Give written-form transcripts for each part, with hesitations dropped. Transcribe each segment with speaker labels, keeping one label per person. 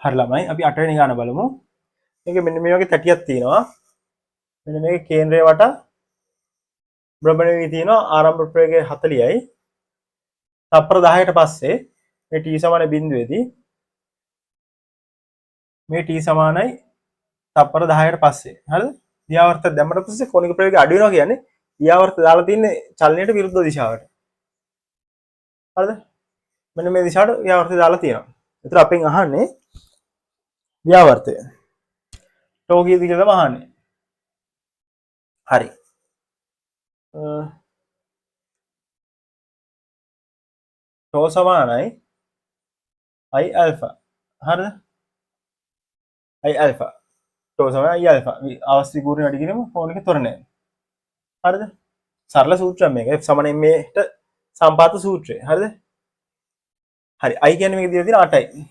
Speaker 1: හරි ළමයි අපි 8 වෙනි ගාන බලමු. මේක මෙන්න මේ වගේ තැටියක් තියෙනවා. මෙන්න මේකේ කේන්ද්‍රය වට භ්‍රමණය වී තියෙනවා ආරම්භ ප්‍රවේගය 40යි. තප්පර 10ට පස්සේ මේ t සමාන බිඳුවේදී මේ t සමානයි තප්පර 10ට පස්සේ. හරිද? දියාවර්තය දැම්මට පස්සේ කෝණික ප්‍රවේගය අඩු වෙනවා කියන්නේ දියාවර්තය දාලා තින්නේ චලනයට විරුද්ධ දිශාවට. හරිද? මෙන්න මේ දිශාවට දියාවර්තය දාලා තියෙනවා. ඒතර අපෙන් අහන්නේ දියාවර්තය. ටෝ කීයද කියලා තමයි අහන්නේ. හරි. ටෝ සමානයි i alpha. හරිද? i alpha. ටෝ සමානයි i alpha. අවස්ථි කූරණය වැඩි කිරීම කෝණික ත්වරණය. හරිද? සරල සූත්‍රයක් මේක. F සමාන ma ට සම්පාත සූත්‍රය. හරිද? හරි. i කියන්නේ මේක දීලා තියෙන 8යි.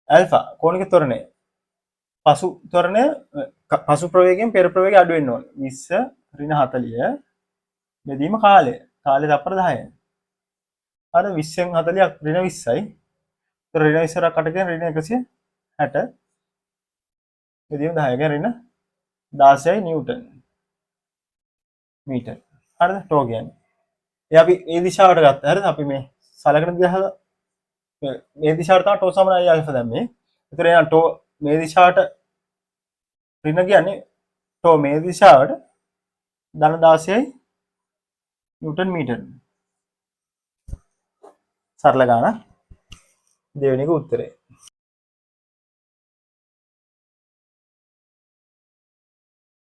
Speaker 1: alpha කෝණික ත්වරණය. පසු ත්වරණය පසු ප්‍රවේගයෙන් පෙර ප්‍රවේගය අඩු වෙන්න ඕනේ. 20 ඍණ 40 බෙදීම කාලය. කාලය තප්පර 10යි. හරි 20න් 40ක් ඍණ 20යි. ඒතර ඍණ 20 කට කියන ඍණ 160 බෙදීම 10 කියන ඍණ 16යි නිව්ටන් මීටර. හරිද? ටෝ කියන්නේ. ඒ අපි මේ දිශාවට ගත්තා. හරිද? අපි මේ සලකන දිශාව මේ දිශාවට තමයි ටෝ සමාන i alpha දැම්මේ. ඒතර එහෙනම් ටෝ මේ දිශාවට ඍණ කියන්නේ ටෝ මේ දිශාවට ධන 16යි නිව්ටන් මීටර. සරල ගානක්. දෙවෙනි එක උත්තරේ.